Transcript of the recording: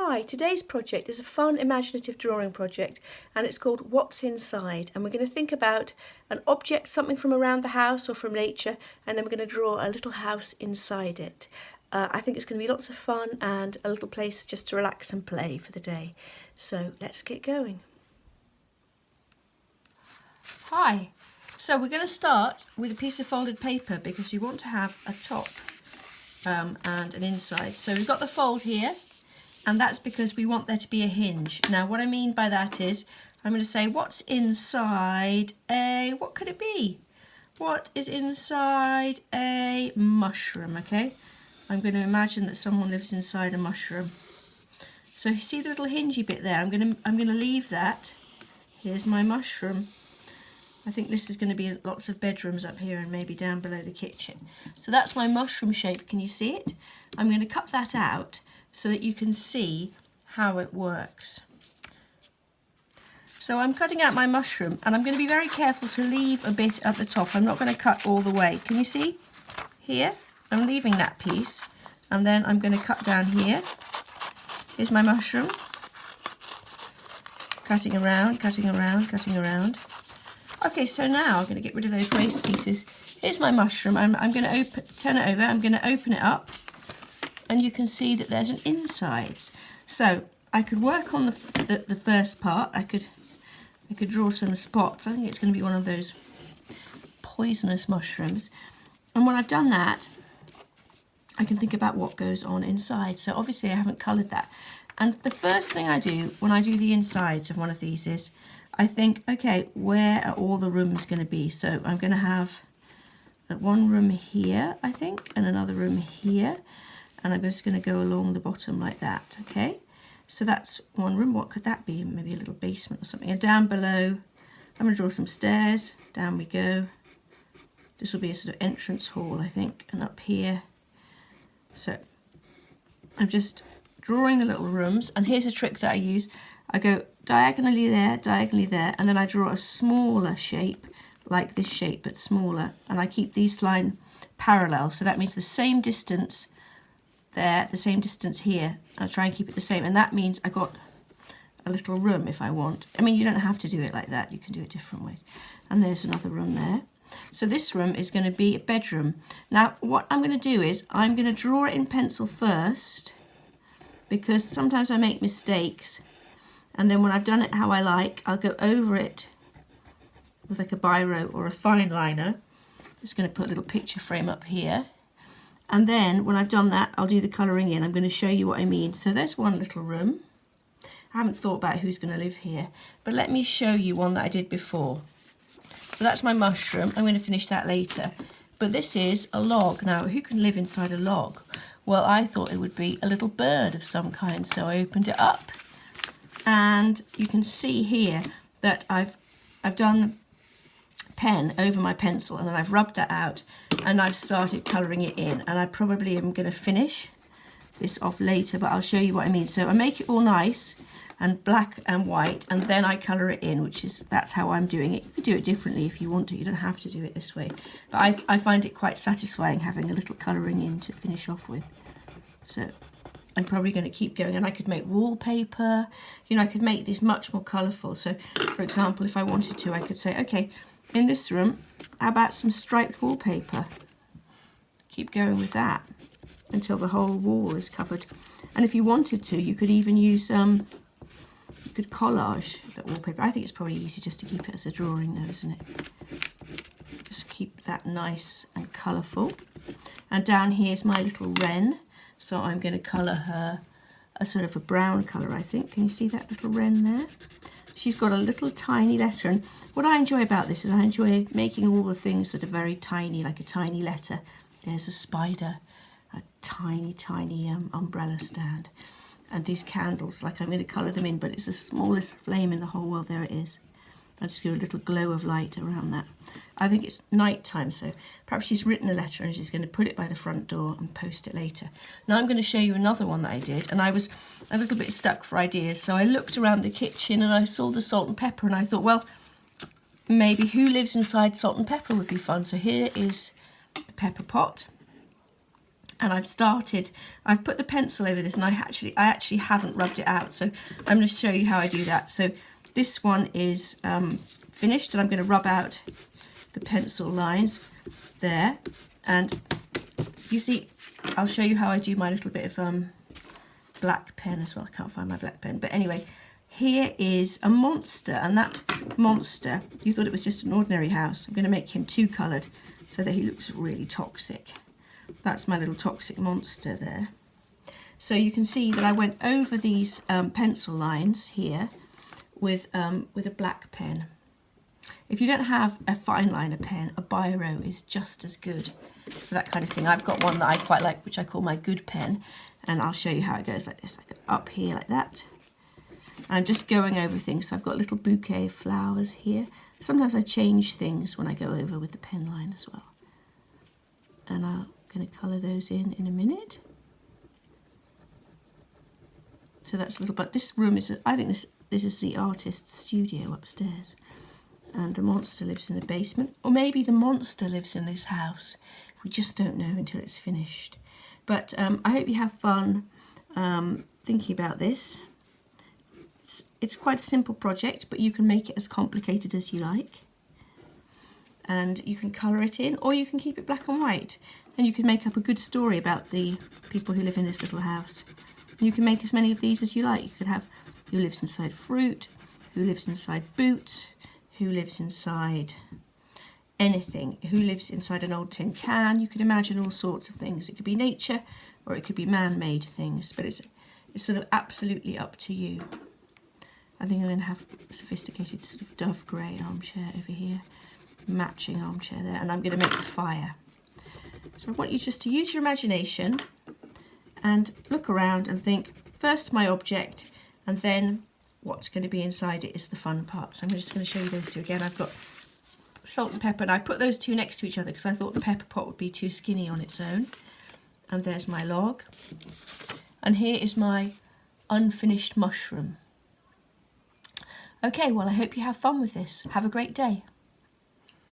Hi, today's project is a fun imaginative drawing project and it's called What's Inside, and we're going to think about an object, something from around the house or from nature, and then we're going to draw a little house inside it. I think it's going to be lots of fun and a little place just to relax and play for the day. So let's get going. Hi, so we're going to start with a piece of folded paper because we want to have a top and an inside. So we've got the fold here. And that's because we want there to be a hinge. Now what I mean by that is, I'm going to say what's inside what could it be? What is inside a mushroom, okay? I'm going to imagine that someone lives inside a mushroom. So you see the little hingey bit there? I'm going to leave that. Here's my mushroom. I think this is going to be lots of bedrooms up here and maybe down below the kitchen. So that's my mushroom shape. Can you see it? I'm going to cut that out so that you can see how it works. So I'm cutting out my mushroom and I'm going to be very careful to leave a bit at the top. I'm not going to cut all the way. Can you see? Here, I'm leaving that piece and then I'm going to cut down here. Here's my mushroom. Cutting around, cutting around, cutting around. Okay, so now I'm going to get rid of those waste pieces. Here's my mushroom. I'm going to turn it over. I'm going to open it up. And you can see that there's an inside. So I could work on the first part. I could draw some spots. I think it's going to be one of those poisonous mushrooms. And when I've done that, I can think about what goes on inside. So obviously I haven't coloured that. And the first thing I do when I do the insides of one of these is I think, okay, where are all the rooms going to be? So I'm going to have one room here, I think, and another room here. And I'm just going to go along the bottom like that, okay? So that's one room. What could that be? Maybe a little basement or something. And down below, I'm going to draw some stairs. Down we go. This will be a sort of entrance hall, I think. And up here. So I'm just drawing the little rooms. And here's a trick that I use. I go diagonally there, and then I draw a smaller shape, like this shape, but smaller. And I keep these lines parallel. So that means the same distance there, the same distance here. I'll try and keep it the same, and that means I got a little room if I want. I mean, you don't have to do it like that, you can do it different ways. And there's another room there. So this room is going to be a bedroom. Now what I'm going to do is I'm going to draw it in pencil first, because sometimes I make mistakes, and then when I've done it how I like, I'll go over it with like a biro or a fine liner. Just going to put a little picture frame up here. And then when I've done that, I'll do the colouring in. I'm going to show you what I mean. So there's one little room. I haven't thought about who's going to live here, but let me show you one that I did before. So that's my mushroom. I'm going to finish that later. But this is a log. Now, who can live inside a log? Well, I thought it would be a little bird of some kind, so I opened it up. And you can see here that I've done pen over my pencil, and then I've rubbed that out and I've started colouring it in, and I probably am going to finish this off later, but I'll show you what I mean. So I make it all nice and black and white, and then I colour it in, that's how I'm doing it. You could do it differently if you want to, you don't have to do it this way, but I find it quite satisfying having a little colouring in to finish off with. So I'm probably going to keep going, and I could make wallpaper, you know, I could make this much more colourful. So for example, if I wanted to, I could say, okay, in this room, how about some striped wallpaper? Keep going with that until the whole wall is covered. And if you wanted to, you could even use, you could collage that wallpaper. I think it's probably easy just to keep it as a drawing though, isn't it? Just keep that nice and colourful. And down here's my little wren. So I'm going to colour her a sort of a brown colour, I think. Can you see that little wren there? She's got a little tiny letter, and what I enjoy about this is I enjoy making all the things that are very tiny, like a tiny letter. There's a spider, a tiny, tiny umbrella stand, and these candles, like I'm going to colour them in, but it's the smallest flame in the whole world. There it is. I'll just give a little glow of light around that. I think it's night time, so perhaps she's written a letter and she's going to put it by the front door and post it later. Now I'm going to show you another one that I did, and I was a little bit stuck for ideas, so I looked around the kitchen and I saw the salt and pepper, and I thought, well, maybe who lives inside salt and pepper would be fun. So here is the pepper pot, And I've put the pencil over this, and I actually haven't rubbed it out. So I'm going to show you how I do that. So this one is finished, and I'm going to rub out the pencil lines there. And you see, I'll show you how I do my little bit of black pen as well. I can't find my black pen. But anyway, here is a monster, and that monster, you thought it was just an ordinary house. I'm going to make him 2-coloured so that he looks really toxic. That's my little toxic monster there. So you can see that I went over these pencil lines here with a black pen. If you don't have a fine liner pen, a biro is just as good for that kind of thing. I've got one that I quite like, which I call my good pen, and I'll show you how it goes like this. I go up here like that. I'm just going over things, so I've got a little bouquet of flowers here. Sometimes I change things when I go over with the pen line as well. And I'm going to colour those in a minute. So that's a little, but this room is, I think this is the artist's studio upstairs. And the monster lives in the basement. Or maybe the monster lives in this house. We just don't know until it's finished. But I hope you have fun thinking about this. It's quite a simple project, but you can make it as complicated as you like. And you can colour it in, or you can keep it black and white. And you can make up a good story about the people who live in this little house. And you can make as many of these as you like. You could have who lives inside fruit, who lives inside boots, who lives inside anything, who lives inside an old tin can. You could imagine all sorts of things. It could be nature, or it could be man-made things, but it's sort of absolutely up to you. I think I'm going to have a sophisticated sort of dove grey armchair over here, matching armchair there, and I'm going to make a fire. So I want you just to use your imagination and look around and think, first my object, and then what's going to be inside it is the fun part. So I'm just going to show you those two again. I've got salt and pepper, and I put those two next to each other because I thought the pepper pot would be too skinny on its own. And there's my log. And here is my unfinished mushroom. Okay, well, I hope you have fun with this. Have a great day.